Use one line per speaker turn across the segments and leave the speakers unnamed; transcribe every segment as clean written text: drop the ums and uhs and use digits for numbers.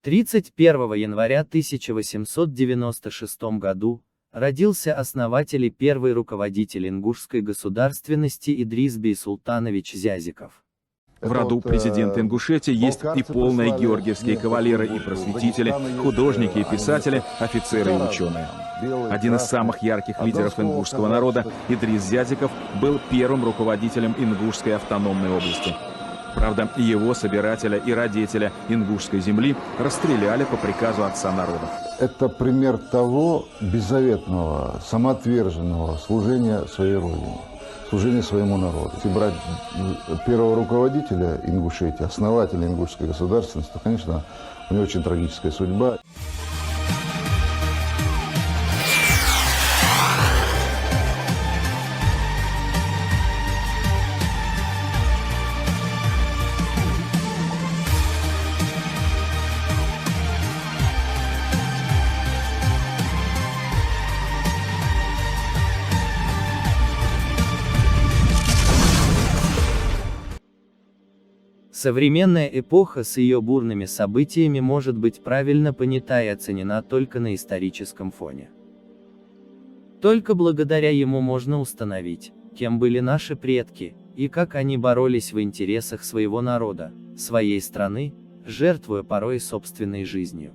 31 января 1896 году родился основатель и первый руководитель ингушской государственности Идрис Бей Султанович Зязиков.
В роду президента Ингушетии есть и полные георгиевские кавалеры и просветители, художники и писатели, офицеры и ученые. Один из самых ярких лидеров ингушского народа, Идрис Зязиков, был первым руководителем Ингушской автономной области. Правда, его собирателя и родителя ингушской земли расстреляли по приказу отца народа.
Это пример того беззаветного, самоотверженного служения своей родине, служения своему народу. Если брать первого руководителя Ингушетии, основателя ингушской государственности, то, конечно, у него очень трагическая судьба.
Современная эпоха с ее бурными событиями может быть правильно понята и оценена только на историческом фоне. Только благодаря ему можно установить, кем были наши предки, и как они боролись в интересах своего народа, своей страны, жертвуя порой собственной жизнью.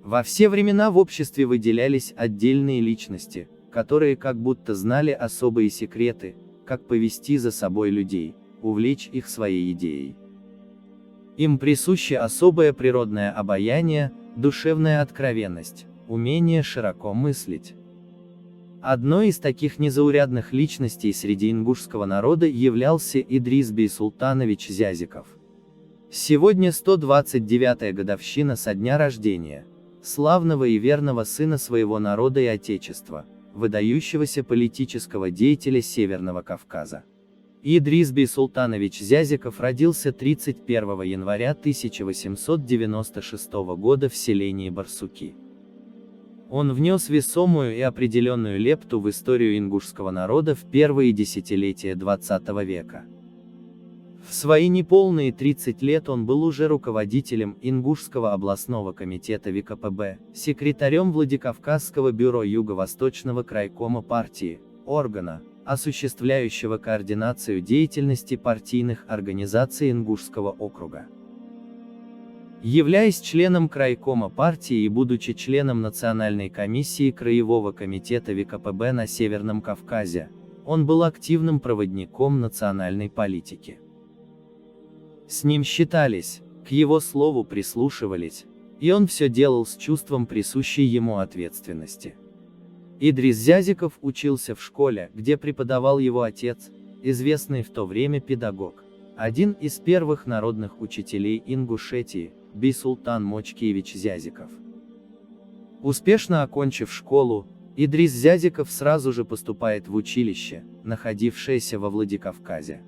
Во все времена в обществе выделялись отдельные личности, которые как будто знали особые секреты, как повести за собой людей, увлечь их своей идеей. Им присуще особое природное обаяние, душевная откровенность, умение широко мыслить. Одной из таких незаурядных личностей среди ингушского народа являлся Идрис Бей Султанович Зязиков. Сегодня 129-я годовщина со дня рождения, славного и верного сына своего народа и отечества, выдающегося политического деятеля Северного Кавказа. Идрис Бей Султанович Зязиков родился 31 января 1896 года в селении Барсуки. Он внес весомую и определенную лепту в историю ингушского народа в первые десятилетия XX века. В свои неполные 30 лет он был уже руководителем Ингушского областного комитета ВКПБ, секретарем Владикавказского бюро Юго-Восточного крайкома партии, органа, осуществляющего координацию деятельности партийных организаций Ингушского округа. Являясь членом крайкома партии и будучи членом Национальной комиссии Краевого комитета ВКПБ на Северном Кавказе, он был активным проводником национальной политики. С ним считались, к его слову прислушивались, и он все делал с чувством присущей ему ответственности. Идрис Зязиков учился в школе, где преподавал его отец, известный в то время педагог, один из первых народных учителей Ингушетии, Бейсултан Мочкиевич Зязиков. Успешно окончив школу, Идрис Зязиков сразу же поступает в училище, находившееся во Владикавказе.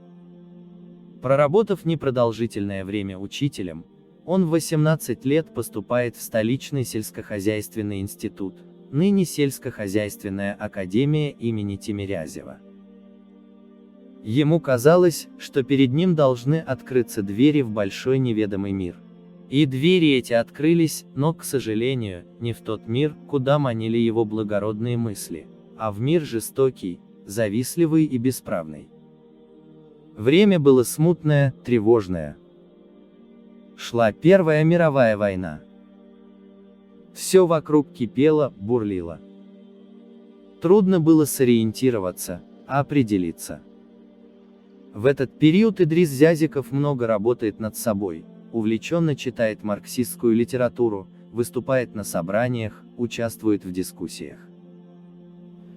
Проработав непродолжительное время учителем, он в 18 лет поступает в столичный сельскохозяйственный институт, ныне сельскохозяйственная академия имени Тимирязева. Ему казалось, что перед ним должны открыться двери в большой неведомый мир. И двери эти открылись, но, к сожалению, не в тот мир, куда манили его благородные мысли, а в мир жестокий, завистливый и бесправный. Время было смутное, тревожное. Шла Первая мировая война. Все вокруг кипело, бурлило. Трудно было сориентироваться, определиться. В этот период Идрис Зязиков много работает над собой, увлеченно читает марксистскую литературу, выступает на собраниях, участвует в дискуссиях.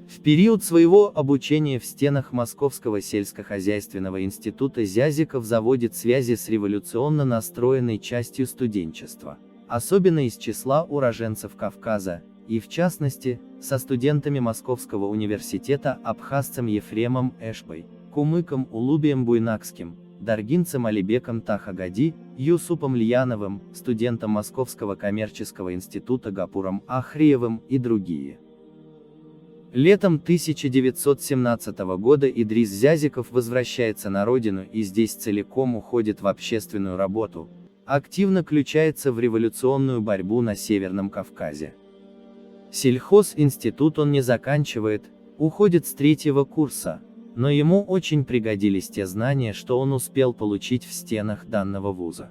В период своего обучения в стенах Московского сельскохозяйственного института Зязиков заводит связи с революционно настроенной частью студенчества, особенно из числа уроженцев Кавказа, и в частности, со студентами Московского университета абхазцем Ефремом Эшбой, кумыком Улубием Буйнакским, даргинцем Алибеком Тахагади, Юсупом Льяновым, студентом Московского коммерческого института Гапуром Ахриевым и другие. Летом 1917 года Идрис Зязиков возвращается на родину и здесь целиком уходит в общественную работу, активно включается в революционную борьбу на Северном Кавказе. Сельхозинститут он не заканчивает, уходит с 3-го курса, но ему очень пригодились те знания, что он успел получить в стенах данного вуза.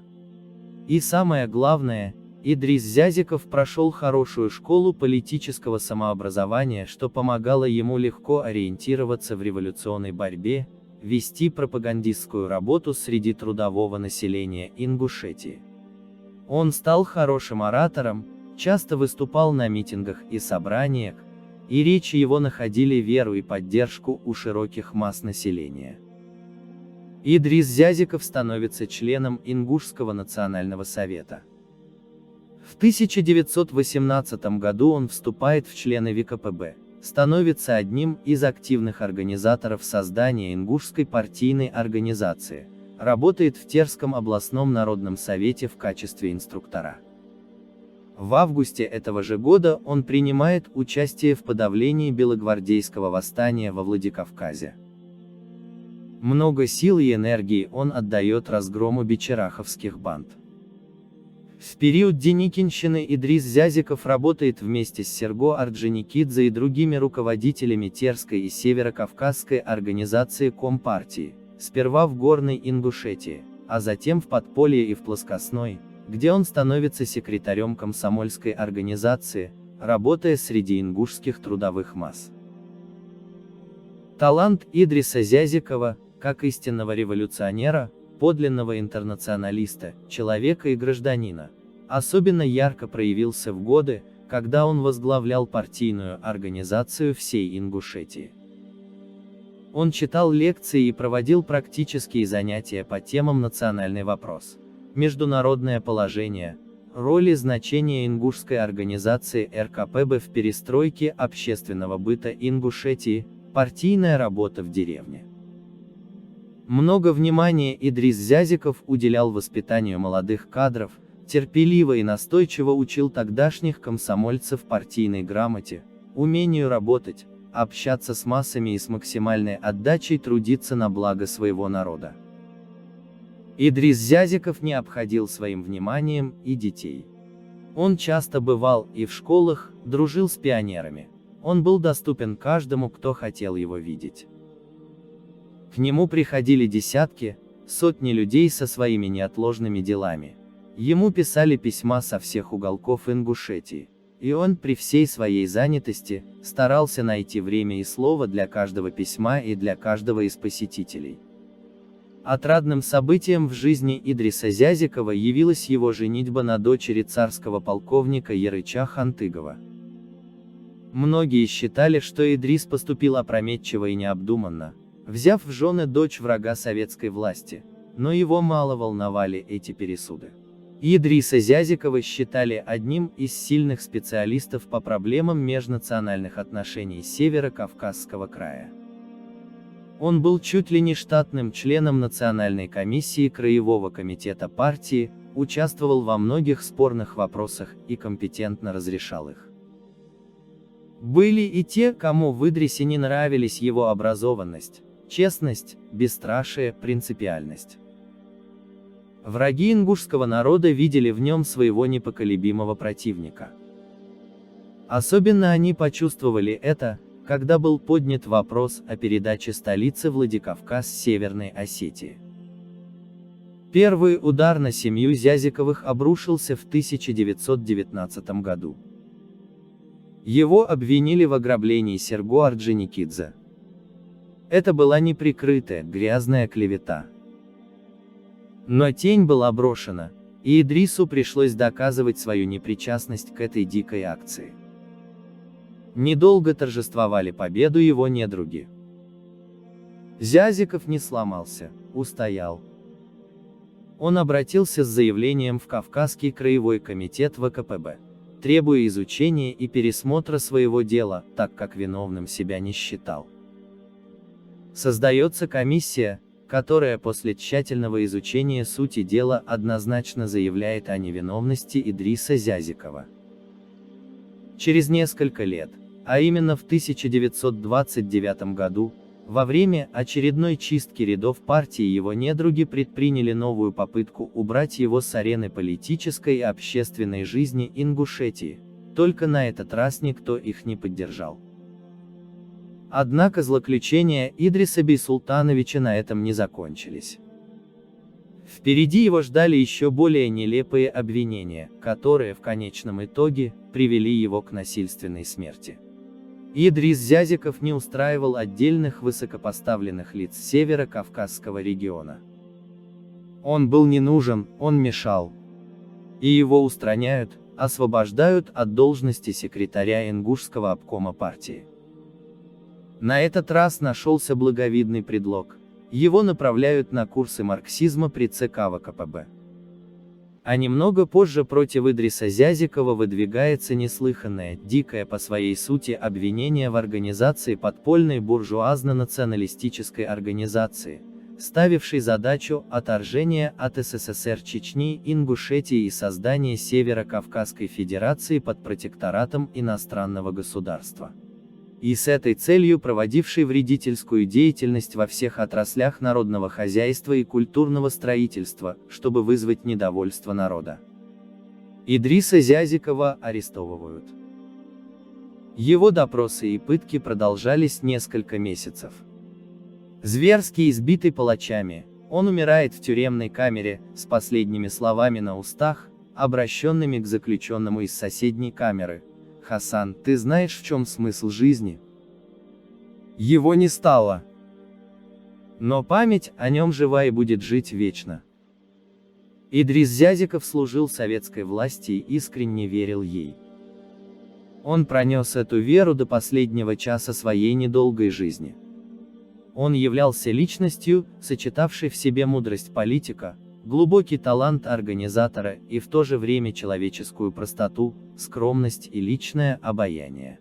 И самое главное, Идрис Зязиков прошел хорошую школу политического самообразования, что помогало ему легко ориентироваться в революционной борьбе, вести пропагандистскую работу среди трудового населения Ингушетии. Он стал хорошим оратором, часто выступал на митингах и собраниях, и речи его находили веру и поддержку у широких масс населения. Идрис Зязиков становится членом Ингушского национального совета. В 1918 году он вступает в члены ВКПБ, становится одним из активных организаторов создания Ингушской партийной организации, работает в Терском областном народном совете в качестве инструктора. В августе этого же года он принимает участие в подавлении белогвардейского восстания во Владикавказе. Много сил и энергии он отдает разгрому бичераховских банд. В период Деникинщины Идрис Зязиков работает вместе с Серго Орджоникидзе и другими руководителями Терской и Северокавказской организации Компартии, сперва в Горной Ингушетии, а затем в Подполье и в Плоскостной, где он становится секретарем комсомольской организации, работая среди ингушских трудовых масс. Талант Идриса Зязикова, как истинного революционера, подлинного интернационалиста, человека и гражданина, особенно ярко проявился в годы, когда он возглавлял партийную организацию всей Ингушетии. Он читал лекции и проводил практические занятия по темам «Национальный вопрос», «Международное положение», роль и значение ингушской организации РКПБ в перестройке общественного быта Ингушетии, партийная работа в деревне. Много внимания Идрис Зязиков уделял воспитанию молодых кадров, терпеливо и настойчиво учил тогдашних комсомольцев партийной грамоте, умению работать, общаться с массами и с максимальной отдачей трудиться на благо своего народа. Идрис Зязиков не обходил своим вниманием и детей. Он часто бывал и в школах, дружил с пионерами. Он был доступен каждому, кто хотел его видеть. К нему приходили десятки, сотни людей со своими неотложными делами. Ему писали письма со всех уголков Ингушетии, и он при всей своей занятости старался найти время и слово для каждого письма и для каждого из посетителей. Отрадным событием в жизни Идриса Зязикова явилась его женитьба на дочери царского полковника Ярыча Хантыгова. Многие считали, что Идрис поступил опрометчиво и необдуманно, взяв в жены дочь врага советской власти, но его мало волновали эти пересуды. Идриса Зязикова считали одним из сильных специалистов по проблемам межнациональных отношений Северо-Кавказского края. Он был чуть ли не штатным членом Национальной комиссии Краевого комитета партии, участвовал во многих спорных вопросах и компетентно разрешал их. Были и те, кому в Идрисе не нравились его образованность, честность, бесстрашие, принципиальность. Враги ингушского народа видели в нем своего непоколебимого противника. Особенно они почувствовали это, когда был поднят вопрос о передаче столицы Владикавказ Северной Осетии. Первый удар на семью Зязиковых обрушился в 1919 году. Его обвинили в ограблении Серго Орджоникидзе. Это была неприкрытая, грязная клевета. Но тень была брошена, и Идрису пришлось доказывать свою непричастность к этой дикой акции. Недолго торжествовали победу его недруги. Зязиков не сломался, устоял. Он обратился с заявлением в Кавказский краевой комитет ВКПБ, требуя изучения и пересмотра своего дела, так как виновным себя не считал. Создается комиссия, которая после тщательного изучения сути дела однозначно заявляет о невиновности Идриса Зязикова. Через несколько лет, а именно в 1929 году, Во время очередной чистки рядов партии его недруги предприняли новую попытку убрать его с арены политической и общественной жизни Ингушетии, только на этот раз никто их не поддержал. Однако злоключения Идриса Бейсултановича на этом не закончились. Впереди его ждали еще более нелепые обвинения, которые в конечном итоге привели его к насильственной смерти. Идрис Зязиков не устраивал отдельных высокопоставленных лиц Северо-Кавказского региона. Он был не нужен, он мешал. И его устраняют, освобождают от должности секретаря Ингушского обкома партии. На этот раз нашелся благовидный предлог. Его направляют на курсы марксизма при ЦК ВКПБ. А немного позже против Идриса Зязикова выдвигается неслыханное, дикое по своей сути обвинение в организации подпольной буржуазно-националистической организации, ставившей задачу отторжения от СССР Чечни, Ингушетии и создания Северо-Кавказской Федерации под протекторатом иностранного государства. И с этой целью проводивший вредительскую деятельность во всех отраслях народного хозяйства и культурного строительства, чтобы вызвать недовольство народа. Идриса Зязикова арестовывают. Его допросы и пытки продолжались несколько месяцев. Зверски избитый палачами, он умирает в тюремной камере, с последними словами на устах, обращенными к заключенному из соседней камеры: «Хасан, ты знаешь, в чем смысл жизни?» Его не стало. Но память о нем жива и будет жить вечно. Идрис Зязиков служил советской власти и искренне верил ей. Он пронес эту веру до последнего часа своей недолгой жизни. Он являлся личностью, сочетавшей в себе мудрость политика, глубокий талант организатора и в то же время человеческую простоту, скромность и личное обаяние.